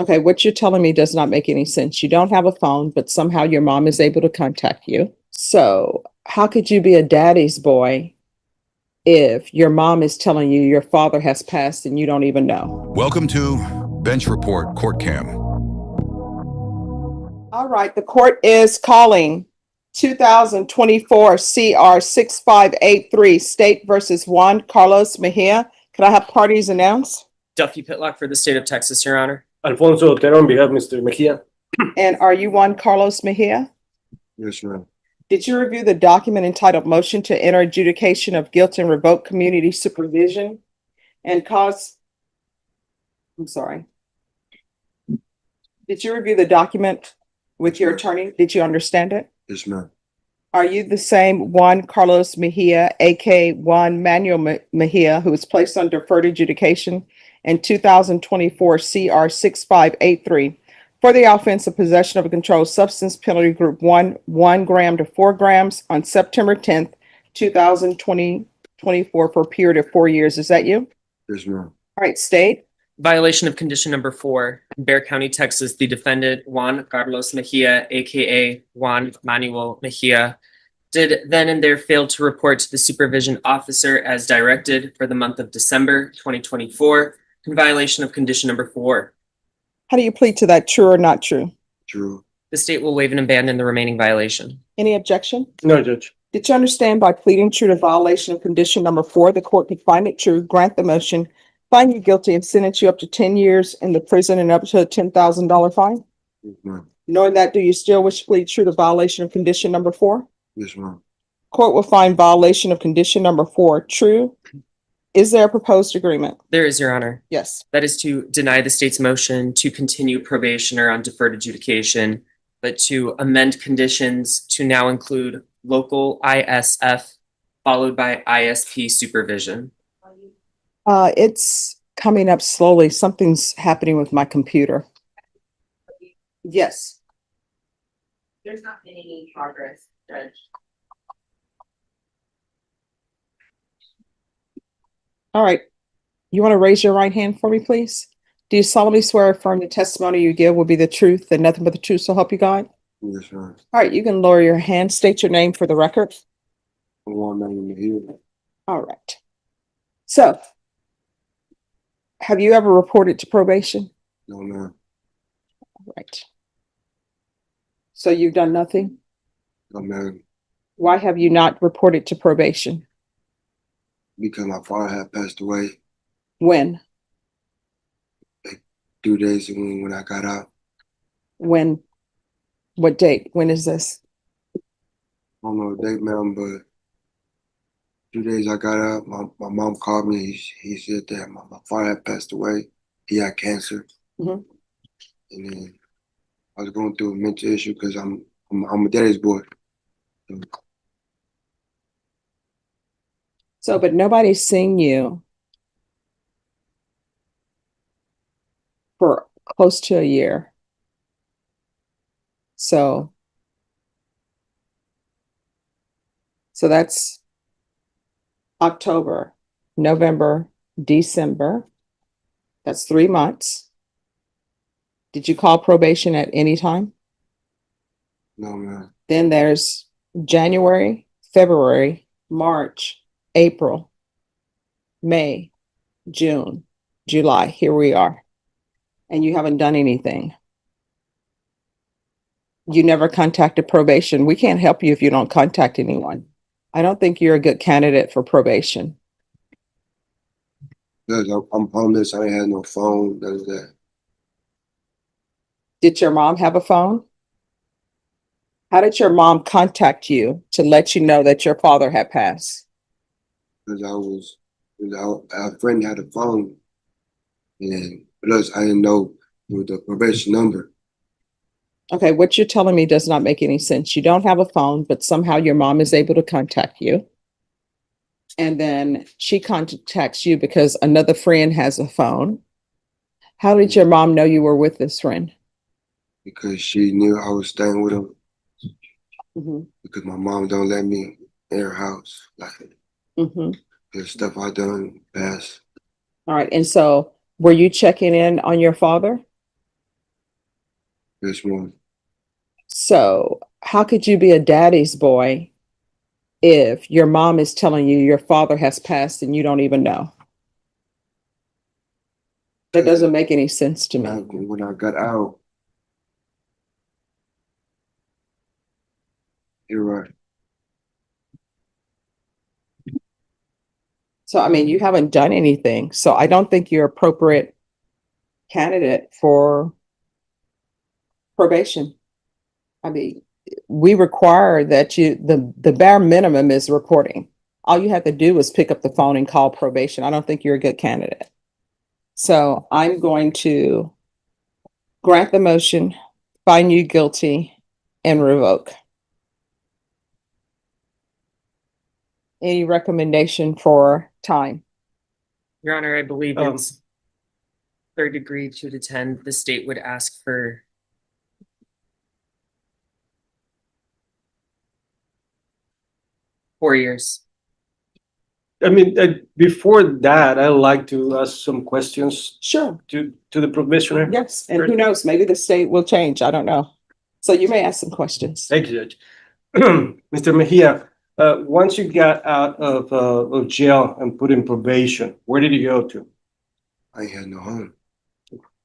Okay, what you're telling me does not make any sense. You don't have a phone, but somehow your mom is able to contact you. So how could you be a daddy's boy if your mom is telling you your father has passed and you don't even know? Welcome to Bench Report Court Cam. All right, the court is calling 2024 CR 6583 State versus Juan Carlos Mejia. Could I have parties announced? Duffy Pitlock for the state of Texas, Your Honor. Alfonso Otero on behalf of Mr. Mejia. And are you Juan Carlos Mejia? Yes, ma'am. Did you review the document entitled Motion to Enter Adjudication of Guilt and Revoke Community Supervision and cause? I'm sorry. Did you review the document with your attorney? Did you understand it? Yes, ma'am. Are you the same Juan Carlos Mejia, aka Juan Manuel Mejia, who was placed on deferred adjudication in 2024 CR 6583 for the offense of possession of a controlled substance, penalty group 1 gram to 4 grams on September 10th, 2024 for a period of 4 years? Is that you? Yes, ma'am. All right, state. Violation of condition number 4. In Bexar County, Texas, the defendant, Juan Carlos Mejia, aka Juan Manuel Mejia, did then and there fail to report to the supervision officer as directed for the month of December 2024 in violation of condition number 4. How do you plead to that, true or not true? True. The state will waive and abandon the remaining violation. Any objection? No, Judge. Did you understand by pleading true to violation of condition number 4, the court could find it true, grant the motion, find you guilty, and sentence you up to 10 years in the prison and up to a $10,000 fine? Yes, ma'am. Knowing that, do you still wish to plead true to violation of condition number 4? Yes, ma'am. Court will find violation of condition number 4 true. Is there a proposed agreement? There is, Your Honor. Yes. That is to deny the state's motion to continue probationer on deferred adjudication, but to amend conditions to now include local ISF followed by ISP supervision. It's coming up slowly. Something's happening with my computer. Yes. There's not been any progress, Judge. All right. You want to raise your right hand for me, please? Do you solemnly swear or affirm the testimony you give will be the truth and nothing but the truth, so help you God? Yes, ma'am. All right, you can lower your hand. State your name for the record. Juan Manuel Mejia. All right. So, have you ever reported to probation? No, ma'am. All right. So you've done nothing? No, ma'am. Why have you not reported to probation? Because my father had passed away When? 2 days ago when I got out. When? What date? When is this? I don't know the date, ma'am, but 2 days I got out, my mom called me. He said that my father had passed away. He had cancer. Mhm. And then I was going through a mental issue because I'm a daddy's boy. So, but nobody's seen you for close to a year. So that's October, November, December. That's 3 months. Did you call probation at any time? No, ma'am. Then there's January, February, March, April, May, June, July. Here we are. And you haven't done anything. You never contacted probation. We can't help you if you don't contact anyone. I don't think you're a good candidate for probation. Because I'm homeless. I ain't had no phone, none of that. Did your mom have a phone? How did your mom contact you to let you know that your father had passed? Because a friend had a phone, and plus I didn't know the probation number. Okay, what you're telling me does not make any sense. You don't have a phone, but somehow your mom is able to contact you. And then she contacts you because another friend has a phone. How did your mom know you were with this friend? Because she knew I was staying with him. Mm-hmm. Because my mom don't let me in her house. Like Mm-hmm. the stuff I done past. All right. And so were you checking in on your father? This one, So how could you be a daddy's boy if your mom is telling you your father has passed and you don't even know? That doesn't make any sense to me. when I got out, you're right. So, I mean, you haven't done anything. So I don't think you're appropriate candidate for probation. I mean, we require that the bare minimum is reporting. All you have to do is pick up the phone and call probation. I don't think you're a good candidate. So I'm going to grant the motion, find you guilty, and revoke. Any recommendation for time? Your Honor, I believe Um, it's third degree 2 to 10. The state would ask for 4 years. I mean, before that, I'd like to ask some questions Sure. to the probationer. Yes. And who knows, maybe the state will change. I don't know. So you may ask some questions. Thank you, Judge. Mr. Mejia, once you got out of jail and put in probation, where did you go to? I ain't had no home.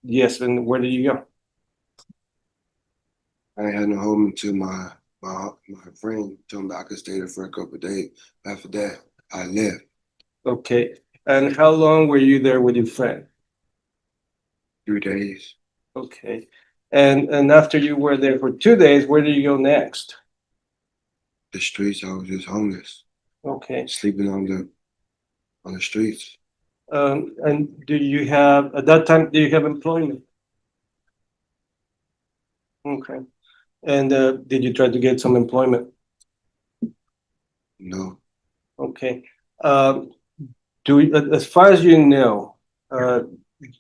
Yes, and where did you go? I ain't had no home until my friend told me I could stay there for a couple of days. After that, I left. Okay, and how long were you there with your friend? 3 days. Okay, and after you were there for 2 days, where did you go next? The streets, I was just homeless, Okay, sleeping on the streets. and do you have, at that time, do you have employment? Okay, and did you try to get some employment? No, Okay. Um, as far as you know,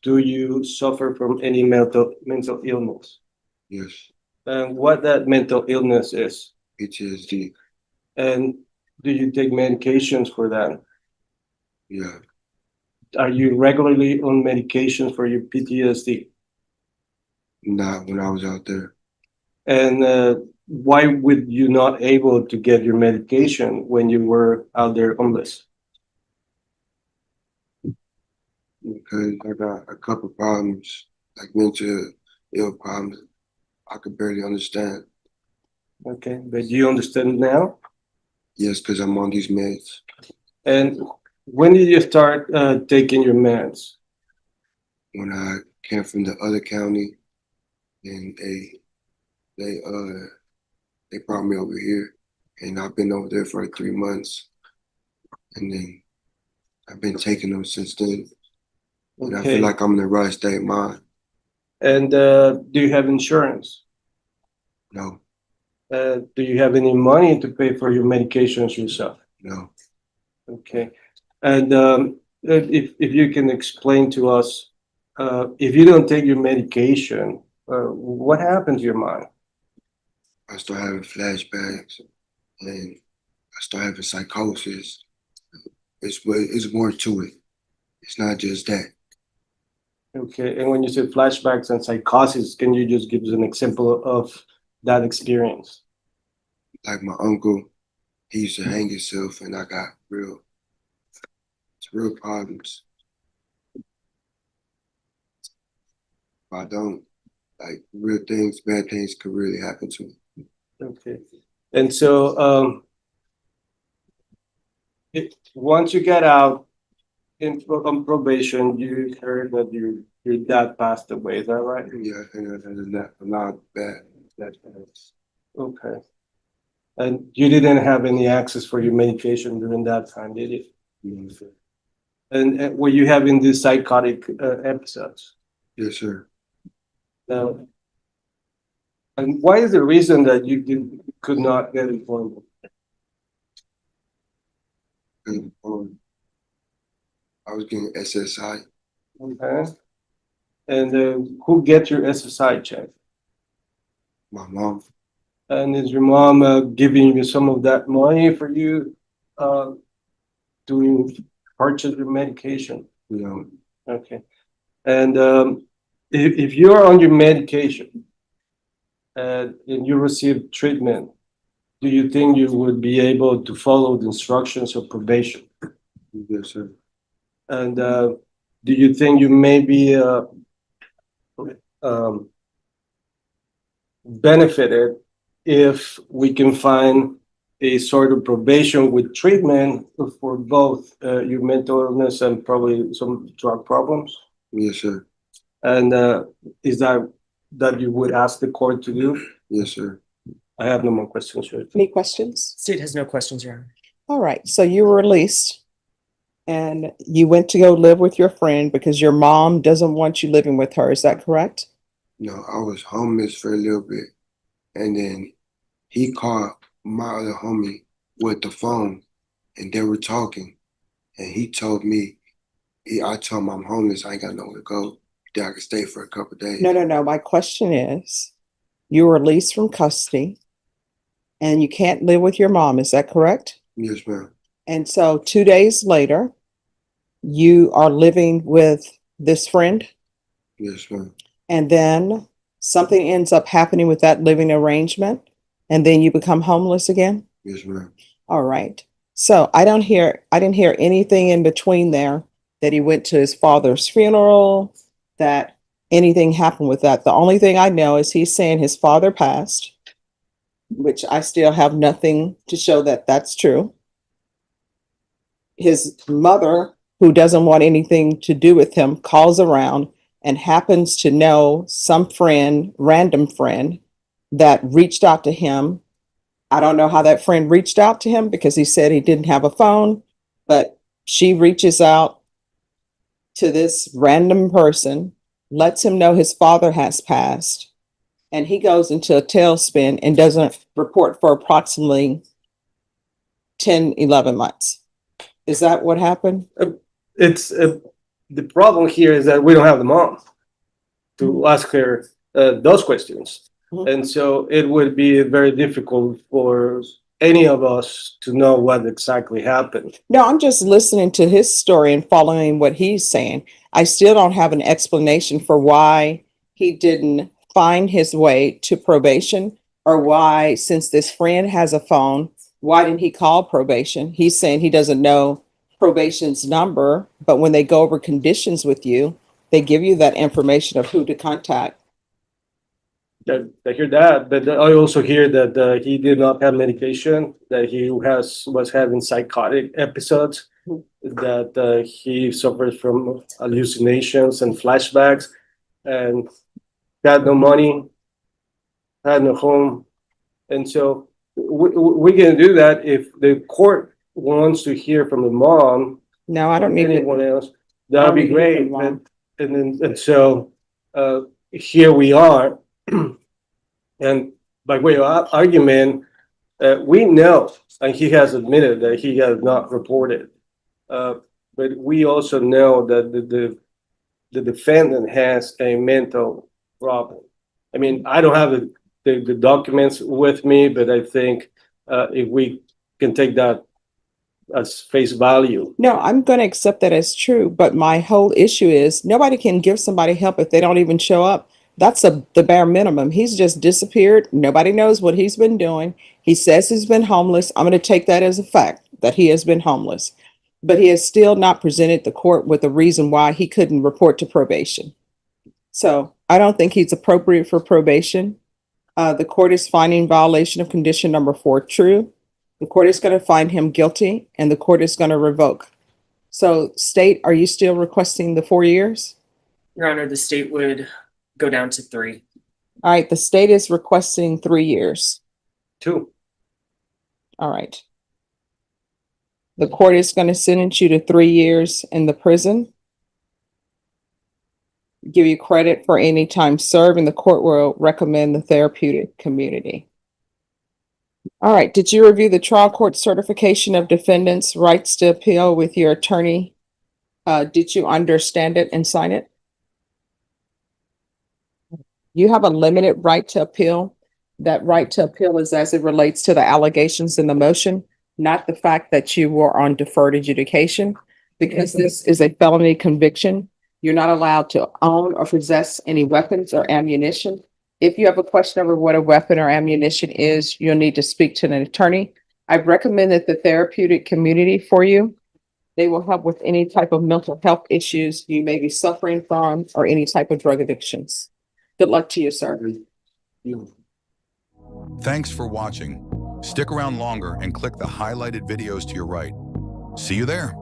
do you suffer from any mental illness? yes, And what that mental illness is? PTSD. And do you take medications for that? Yeah, Are you regularly on medications for your PTSD? not when I was out there And why would you not able to get your medication when you were out there homeless? because I got a couple problems, like mental ill problems. I could barely understand. Okay, but do you understand now? Yes, because I'm on these meds. And when did you start taking your meds? When I came from the other county, and they brought me over here, and I've been over there for like 3 months, and then I've been taking them since then. And I Okay. feel like I'm in the right state of mind. And do you have insurance? No, Do you have any money to pay for your medications yourself? no. Okay. And if you can explain to us, if you don't take your medication, what happens to your mind? I start having flashbacks, and I start having psychosis. It's more to it. It's not just that. Okay. And when you say flashbacks and psychosis, can you just give us an example of that experience? Like my uncle, he used to hang himself, and I got real problems. If I don't, like real things, bad things could really happen to me. Okay. And so once you get out on probation, you heard that your dad passed away. Is that right? Yeah, and that a lot bad. That Okay. And you didn't have any access for your medication during that time, did you? And were you having these psychotic episodes? yes, sir. Now, and why is the reason that could not get employment? And, I was getting SSI. Okay. And who gets your SSI check? My mom. And is your mom giving you some of that money for you to purchase your medication? You know, Okay. And if you're on your medication and you receive treatment, do you think you would be able to follow the instructions of probation? Yes, sir. And do you think you may be benefited if we can find a sort of probation with treatment for both your mental illness and probably some drug problems? Yes, sir. And is that you would ask the court to do? Yes, sir. I have no more questions, sir. Any questions? State has no questions, Your Honor. All right, so you were released and you went to go live with your friend because your mom doesn't want you living with her. Is that correct? No, I was homeless for a little bit, and then he called my other homie with the phone, and they were talking, and he told me, I told him I'm homeless, I ain't got nowhere to go, that I could stay for a couple of days. No. My question is, you were released from custody and you can't live with your mom. Is that correct? Yes, ma'am. And so 2 days later, you are living with this friend, Yes, ma'am. and then something ends up happening with that living arrangement, and then you become homeless again. Yes, ma'am. All right. So I didn't hear anything in between there, that he went to his father's funeral, that anything happened with that. The only thing I know is he's saying his father passed, which I still have nothing to show that that's true. His mother, who doesn't want anything to do with him, calls around and happens to know some friend, random friend, that reached out to him. I don't know how that friend reached out to him because he said he didn't have a phone, but she reaches out to this random person, lets him know his father has passed, and he goes into a tailspin and doesn't report for approximately 10, 11 months. Is that what happened? It's the problem here is that we don't have the mom to ask her those questions. Mhm. And so it would be very difficult for any of us to know what exactly happened. No, I'm just listening to his story and following what he's saying. I still don't have an explanation for why he didn't find his way to probation, or why, since this friend has a phone, why didn't he call probation? He's saying he doesn't know probation's number, but when they go over conditions with you, they give you that information of who to contact. I hear that, but I also hear that he did not have medication, that he was having psychotic episodes, that he suffers from hallucinations and flashbacks, and had no money, had no home. And so we can do that if the court wants to hear from the mom No, I don't or need anyone it. else. That'd be I don't need to hear great. from mom. And so here we are. And by way of argument, we know, and he has admitted that he has not reported. But we also know that the defendant has a mental problem. I mean, I don't have the documents with me, but I think if we can take that as face value. No, I'm going to accept that as true. But my whole issue is nobody can give somebody help if they don't even show up. That's the bare minimum. He's just disappeared. Nobody knows what he's been doing. He says he's been homeless. I'm going to take that as a fact that he has been homeless. But he has still not presented the court with a reason why he couldn't report to probation. So I don't think he's appropriate for probation. The court is finding violation of condition number 4 true. The court is going to find him guilty, and the court is going to revoke. So, state, are you still requesting the 4 years? Your Honor, the state would go down to 3. All right, the state is requesting 3 years. 2. All right. The court is going to sentence you to 3 years in the prison, give you credit for any time served, and the court will recommend the therapeutic community. All right, did you review the trial court certification of defendants' rights to appeal with your attorney? Did you understand it and sign it? You have a limited right to appeal. That right to appeal is as it relates to the allegations in the motion, not the fact that you were on deferred adjudication. Because this is a felony conviction, you're not allowed to own or possess any weapons or ammunition. If you have a question over what a weapon or ammunition is, you'll need to speak to an attorney. I've recommended the therapeutic community for you. They will help with any type of mental health issues you may be suffering from or any type of drug addictions. Good luck to you, sir. Thanks for watching. Stick around longer and click the highlighted videos to your right. See you there.